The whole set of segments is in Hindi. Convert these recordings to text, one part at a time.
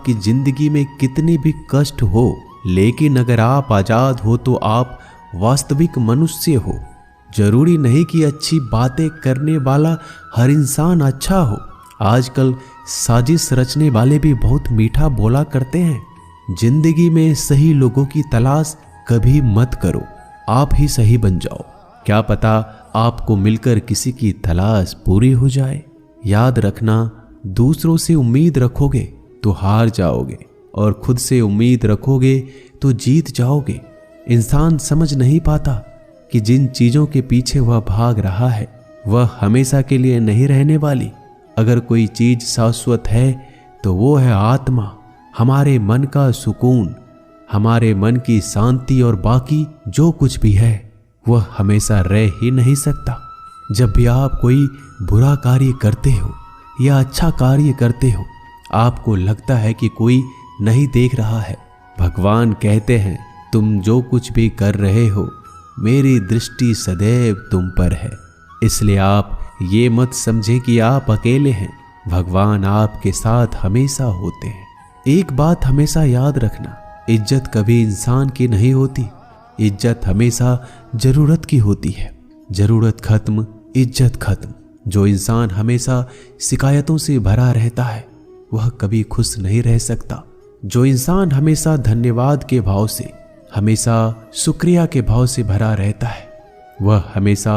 आपकी जिंदगी में कितने भी कष्ट हो, लेकिन अगर आप आजाद हो तो आप वास्तविक मनुष्य हो। जरूरी नहीं कि अच्छी बातें करने वाला हर इंसान अच्छा हो। आजकल साजिश रचने वाले भी बहुत मीठा बोला करते हैं। जिंदगी में सही लोगों की तलाश कभी मत करो, आप ही सही बन जाओ। क्या पता आपको मिलकर किसी की तलाश पूरी हो जाए। याद रखना, दूसरों से उम्मीद रखोगे तो हार जाओगे और खुद से उम्मीद रखोगे तो जीत जाओगे। इंसान समझ नहीं पाता कि जिन चीजों के पीछे वह भाग रहा है वह हमेशा के लिए नहीं रहने वाली। अगर कोई चीज शाश्वत है तो वो है आत्मा, हमारे मन का सुकून, हमारे मन की शांति, और बाकी जो कुछ भी है वह हमेशा रह ही नहीं सकता। जब भी आप कोई बुरा कार्य करते हो या अच्छा कार्य करते हो, आपको लगता है कि कोई नहीं देख रहा है। भगवान कहते हैं, तुम जो कुछ भी कर रहे हो मेरी दृष्टि सदैव तुम पर है। इसलिए आप ये मत समझे कि आप अकेले हैं, भगवान आपके साथ हमेशा होते हैं। एक बात हमेशा याद रखना, इज्जत कभी इंसान की नहीं होती, इज्जत हमेशा जरूरत की होती है। जरूरत खत्म, इज्जत खत्म। जो इंसान हमेशा शिकायतों से भरा रहता है वह कभी खुश नहीं रह सकता। जो इंसान हमेशा धन्यवाद के भाव से, हमेशा शुक्रिया के भाव से भरा रहता है वह हमेशा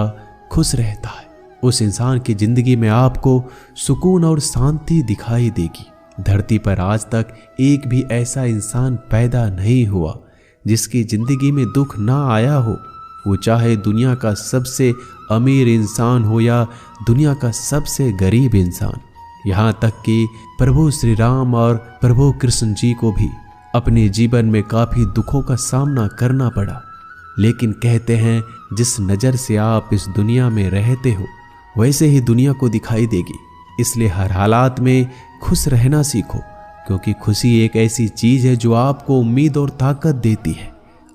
खुश रहता है। उस इंसान की जिंदगी में आपको सुकून और शांति दिखाई देगी। धरती पर आज तक एक भी ऐसा इंसान पैदा नहीं हुआ जिसकी जिंदगी में दुख ना आया हो। वो चाहे दुनिया का सबसे अमीर इंसान हो या दुनिया का सबसे गरीब इंसान। यहाँ तक कि प्रभु श्री राम और प्रभु कृष्ण जी को भी अपने जीवन में काफी दुखों का सामना करना पड़ा। लेकिन कहते हैं, जिस नज़र से आप इस दुनिया में रहते हो वैसे ही दुनिया को दिखाई देगी। इसलिए हर हालात में खुश रहना सीखो, क्योंकि खुशी एक ऐसी चीज है जो आपको उम्मीद और ताकत देती है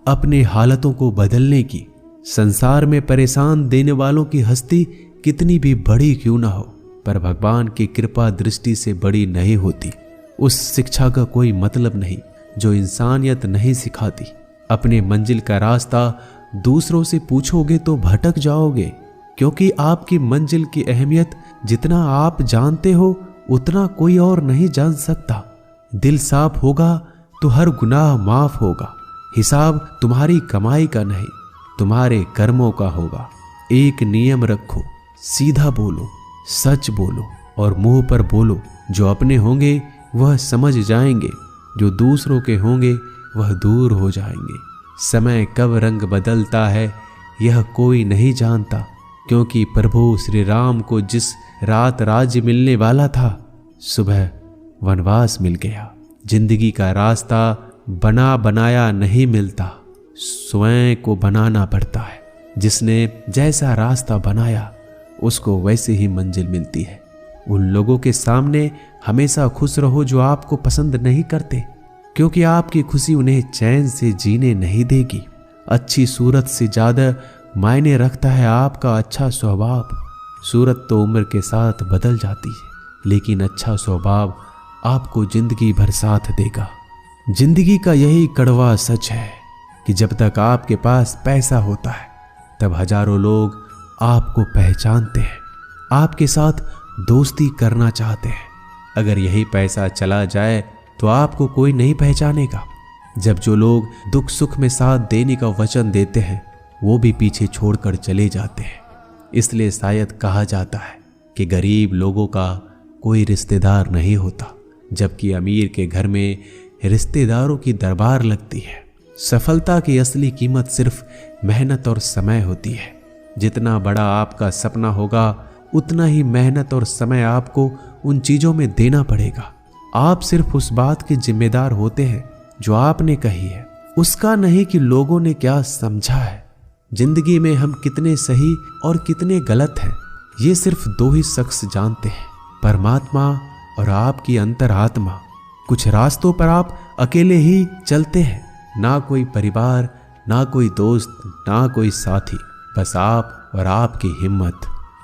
अपने हालतों को बदलने की। संसार में परेशान देने वालों की हस्ती कितनी भी बड़ी क्यों ना हो, पर भगवान की कृपा दृष्टि से बड़ी नहीं होती। उस शिक्षा का कोई मतलब नहीं जो इंसानियत नहीं सिखाती। अपने मंजिल का रास्ता दूसरों से पूछोगे तो भटक जाओगे, क्योंकि आपकी मंजिल की अहमियत जितना आप जानते हो उतना कोई और नहीं जान सकता। दिल साफ होगा तो हर गुनाह माफ होगा। हिसाब तुम्हारी कमाई का नहीं, तुम्हारे कर्मों का होगा। एक नियम रखो, सीधा बोलो, सच बोलो और मुंह पर बोलो। जो अपने होंगे वह समझ जाएंगे, जो दूसरों के होंगे वह दूर हो जाएंगे। समय कब रंग बदलता है यह कोई नहीं जानता, क्योंकि प्रभु श्री राम को जिस रात राज्य मिलने वाला था सुबह वनवास मिल गया। जिंदगी का रास्ता बना बनाया नहीं मिलता, स्वयं को बनाना पड़ता है। जिसने जैसा रास्ता बनाया उसको वैसे ही मंजिल मिलती है। उन लोगों के सामने हमेशा खुश रहो जो आपको पसंद नहीं करते, क्योंकि आपकी खुशी उन्हें चैन से जीने नहीं देगी। अच्छी सूरत से ज्यादा मायने रखता है आपका अच्छा स्वभाव। सूरत तो उम्र के साथ बदल जाती है, लेकिन अच्छा स्वभाव आपको जिंदगी भर साथ देगा। जिंदगी का यही कड़वा सच है कि जब तक आपके पास पैसा होता है तब हजारों लोग आपको पहचानते हैं, आपके साथ दोस्ती करना चाहते हैं। अगर यही पैसा चला जाए तो आपको कोई नहीं पहचानेगा। जब जो लोग दुख सुख में साथ देने का वचन देते हैं वो भी पीछे छोड़कर चले जाते हैं। इसलिए शायद कहा जाता है कि गरीब लोगों का कोई रिश्तेदार नहीं होता, जबकि अमीर के घर में रिश्तेदारों की दरबार लगती है। सफलता की असली कीमत सिर्फ मेहनत और समय होती है। जितना बड़ा आपका सपना होगा उतना ही मेहनत और समय आपको उन चीजों में देना पड़ेगा। आप सिर्फ उस बात के जिम्मेदार होते हैं जो आपने कही है, उसका नहीं कि लोगों ने क्या समझा है। जिंदगी में हम कितने सही और कितने गलत हैं ये सिर्फ दो ही शख्स जानते हैं, परमात्मा और आपकी अंतरात्मा। कुछ रास्तों पर आप अकेले ही चलते हैं, ना कोई परिवार, ना कोई दोस्त, ना कोई साथी, बस आप और आपकी हिम्मत।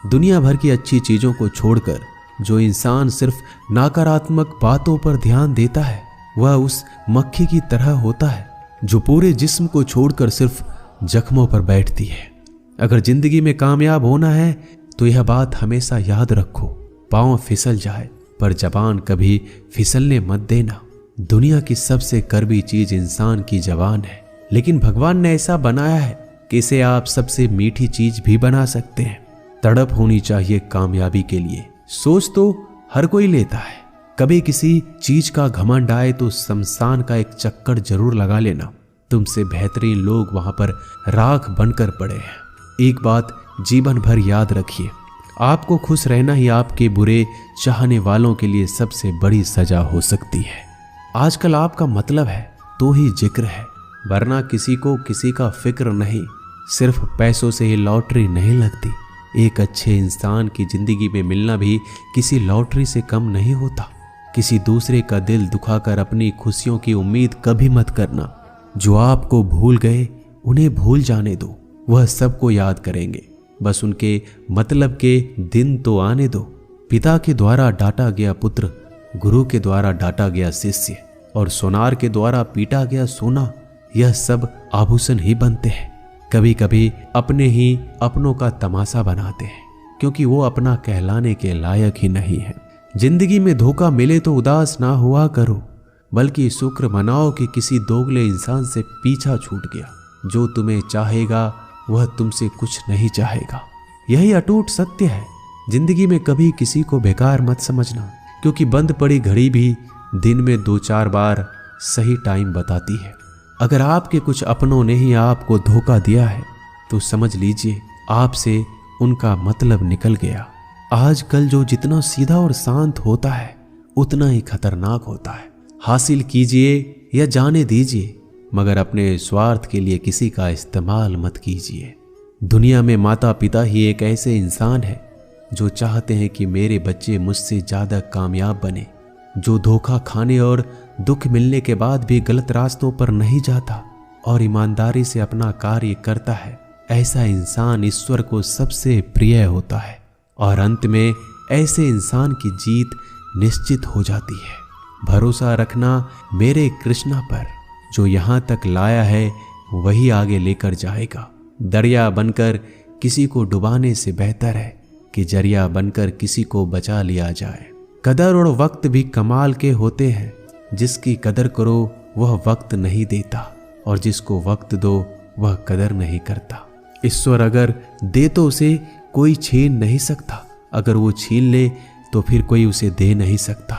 दुनिया भर की अच्छी चीजों को छोड़कर जो इंसान सिर्फ नकारात्मक बातों पर ध्यान देता है वह उस मक्खी की तरह होता है जो पूरे जिस्म को छोड़कर सिर्फ जख्मों पर बैठती है। अगर जिंदगी में कामयाब होना है तो यह बात हमेशा याद रखो, पांव फिसल जाए पर जबान कभी फिसलने मत देना। दुनिया की सबसे कड़वी चीज इंसान की जबान है, लेकिन भगवान ने ऐसा बनाया है कि इसे आप सबसे मीठी चीज भी बना सकते हैं। तड़प होनी चाहिए कामयाबी के लिए। सोच तो हर कोई लेता है, कभी किसी चीज का घमंड आए तो शमशान का एक चक्कर जरूर लगा लेना। तुमसे बेहतरीन लोग वहां पर राख बनकर पड़े हैं। एक बात जीवन भर याद रखिए, आपको खुश रहना ही आपके बुरे चाहने वालों के लिए सबसे बड़ी सजा हो सकती है। आजकल आपका मतलब है तो ही जिक्र है, वरना किसी को किसी का फिक्र नहीं। सिर्फ पैसों से ही लॉटरी नहीं लगती। एक अच्छे इंसान की जिंदगी में मिलना भी किसी लॉटरी से कम नहीं होता। किसी दूसरे का दिल दुखाकर अपनी खुशियों की उम्मीद कभी मत करना। जो आपको भूल गए उन्हें भूल जाने दो, वह सबको याद करेंगे, बस उनके मतलब के दिन तो आने दो। पिता के द्वारा डांटा गया पुत्र, गुरु के द्वारा डांटा गया शिष्य और सोनार के द्वारा पीटा गया सोना, यह सब आभूषण ही बनते हैं। कभी कभी अपने ही अपनों का तमाशा बनाते हैं, क्योंकि वो अपना कहलाने के लायक ही नहीं है। जिंदगी में धोखा मिले तो उदास ना हुआ करो, बल्कि शुक्र मनाओ कि किसी दोगले इंसान से पीछा छूट गया। जो तुम्हें चाहेगा वह तुमसे कुछ नहीं चाहेगा, यही अटूट सत्य है। जिंदगी में कभी किसी को बेकार मत समझना, क्योंकि बंद पड़ी घड़ी भी दिन में 2-4 बार सही टाइम बताती है। अगर आपके कुछ अपनों ने ही आपको धोखा दिया है तो समझ लीजिए आपसे उनका मतलब निकल गया। आजकल जो जितना सीधा और शांत होता है उतना ही खतरनाक होता है। हासिल कीजिए या जाने दीजिए, मगर अपने स्वार्थ के लिए किसी का इस्तेमाल मत कीजिए। दुनिया में माता पिता ही एक ऐसे इंसान है जो चाहते हैं कि मेरे बच्चे मुझसे ज्यादा कामयाब बने, जो धोखा खाने और दुख मिलने के बाद भी गलत रास्तों पर नहीं जाता और ईमानदारी से अपना कार्य करता है। ऐसा इंसान ईश्वर को सबसे प्रिय होता है और अंत में ऐसे इंसान की जीत निश्चित हो जाती है। भरोसा रखना मेरे कृष्णा पर, जो यहाँ तक लाया है वही आगे लेकर जाएगा। दरिया बनकर किसी को डुबाने से बेहतर है कि जरिया बनकर किसी को बचा लिया जाए। कदर और वक्त भी कमाल के होते हैं। जिसकी कदर करो वह वक्त नहीं देता, और जिसको वक्त दो वह कदर नहीं करता। ईश्वर अगर दे तो उसे कोई छीन नहीं सकता, अगर वो छीन ले तो फिर कोई उसे दे नहीं सकता।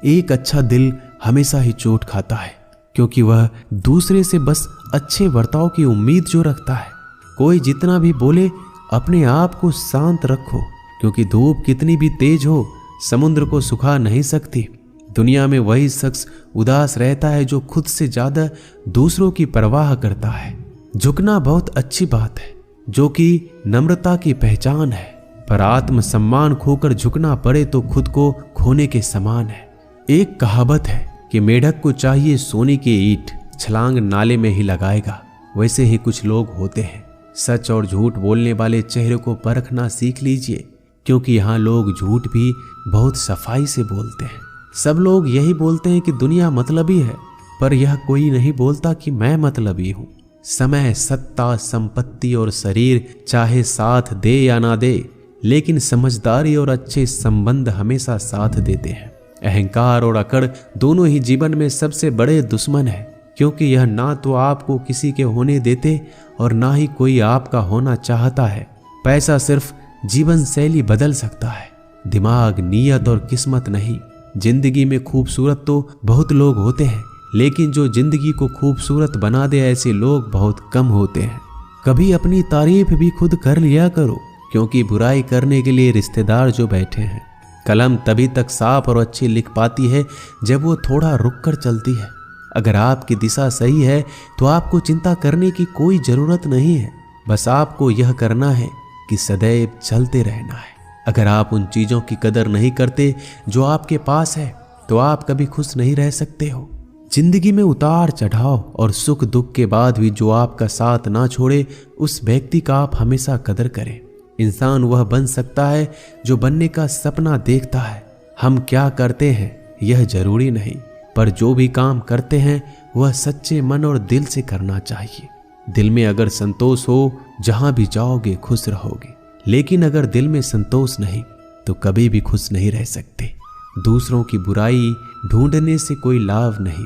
एक अच्छा दिल हमेशा ही चोट खाता है, क्योंकि वह दूसरे से बस अच्छे बर्ताव की उम्मीद जो रखता है। कोई जितना भी बोले अपने आप को शांत रखो, क्योंकि धूप कितनी भी तेज हो समुद्र को सुखा नहीं सकती। दुनिया में वही शख्स उदास रहता है जो खुद से ज्यादा दूसरों की परवाह करता है। झुकना बहुत अच्छी बात है, जो कि नम्रता की पहचान है, पर आत्मसम्मान खोकर झुकना पड़े तो खुद को खोने के समान है। एक कहावत है कि मेढक को चाहिए सोने की ईंट, छलांग नाले में ही लगाएगा। वैसे ही कुछ लोग होते हैं। सच और झूठ बोलने वाले चेहरे को परखना सीख लीजिए, क्योंकि यहाँ लोग झूठ भी बहुत सफाई से बोलते हैं। सब लोग यही बोलते हैं कि दुनिया मतलबी है, पर यह कोई नहीं बोलता कि मैं मतलबी हूँ। समय, सत्ता, संपत्ति और शरीर चाहे साथ दे या ना दे, लेकिन समझदारी और अच्छे संबंध हमेशा साथ देते हैं। अहंकार और अकड़ दोनों ही जीवन में सबसे बड़े दुश्मन है, क्योंकि यह ना तो आपको किसी के होने देते और ना ही कोई आपका होना चाहता है। पैसा सिर्फ जीवन शैली बदल सकता है, दिमाग, नीयत और किस्मत नहीं। जिंदगी में खूबसूरत तो बहुत लोग होते हैं, लेकिन जो जिंदगी को खूबसूरत बना दे ऐसे लोग बहुत कम होते हैं। कभी अपनी तारीफ भी खुद कर लिया करो, क्योंकि बुराई करने के लिए रिश्तेदार जो बैठे हैं। कलम तभी तक साफ और अच्छी लिख पाती है जब वो थोड़ा रुक कर चलती है। अगर आपकी दिशा सही है तो आपको चिंता करने की कोई जरूरत नहीं है। बस आपको यह करना है कि सदैव चलते रहना है। अगर आप उन चीजों की कदर नहीं करते जो आपके पास है, तो आप कभी खुश नहीं रह सकते हो। जिंदगी में उतार चढ़ाव और सुख दुख के बाद भी जो आपका साथ ना छोड़े, उस व्यक्ति का आप हमेशा कदर करें। इंसान वह बन सकता है जो बनने का सपना देखता है। हम क्या करते हैं यह जरूरी नहीं, पर जो भी काम करते हैं वह सच्चे मन और दिल से करना चाहिए। दिल में अगर संतोष हो, जहां भी जाओगे खुश रहोगे, लेकिन अगर दिल में संतोष नहीं तो कभी भी खुश नहीं रह सकते। दूसरों की बुराई ढूंढने से कोई लाभ नहीं,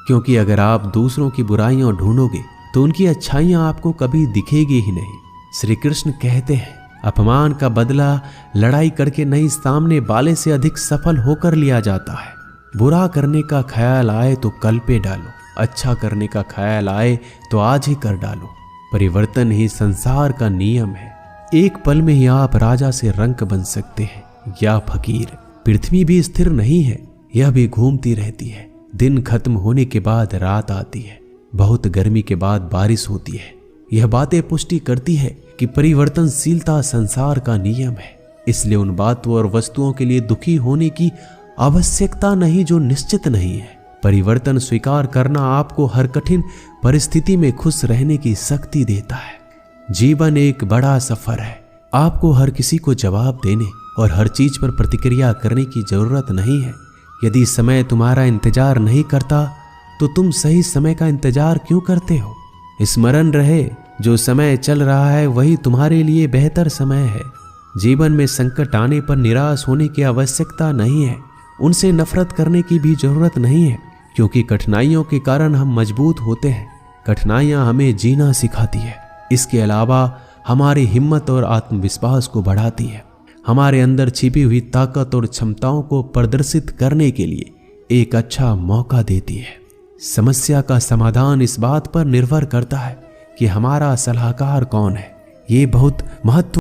क्योंकि अगर आप दूसरों की बुराइयां ढूंढोगे तो उनकी अच्छाइयां आपको कभी दिखेगी ही नहीं। श्री कृष्ण कहते हैं, अपमान का बदला लड़ाई करके नहीं, सामने वाले से अधिक सफल होकर लिया जाता है। बुरा करने का ख्याल आए तो कल पे डालो, अच्छा करने का ख्याल आए तो आज ही कर डालो। परिवर्तन ही संसार का नियम है। एक पल में ही आप राजा से रंक बन सकते हैं या फकीर। पृथ्वी भी स्थिर नहीं है, यह भी घूमती रहती है। दिन खत्म होने के बाद रात आती है, बहुत गर्मी के बाद बारिश होती है। यह बातें पुष्टि करती है कि परिवर्तनशीलता संसार का नियम है। इसलिए उन बातों और वस्तुओं के लिए दुखी होने की आवश्यकता नहीं जो निश्चित नहीं है। परिवर्तन स्वीकार करना आपको हर कठिन परिस्थिति में खुश रहने की शक्ति देता है। जीवन एक बड़ा सफर है। आपको हर किसी को जवाब देने और हर चीज पर प्रतिक्रिया करने की जरूरत नहीं है। यदि समय तुम्हारा इंतजार नहीं करता तो तुम सही समय का इंतजार क्यों करते हो? स्मरण रहे, जो समय चल रहा है वही तुम्हारे लिए बेहतर समय है। जीवन में संकट आने पर निराश होने की आवश्यकता नहीं है। उनसे नफरत करने की भी जरूरत नहीं है, क्योंकि कठिनाइयों के कारण हम मजबूत होते हैं। कठिनाइयां हमें जीना सिखाती है। इसके अलावा हमारी हिम्मत और आत्मविश्वास को बढ़ाती है। हमारे अंदर छिपी हुई ताकत और क्षमताओं को प्रदर्शित करने के लिए एक अच्छा मौका देती है। समस्या का समाधान इस बात पर निर्भर करता है कि हमारा सलाहकार कौन है। ये बहुत महत्व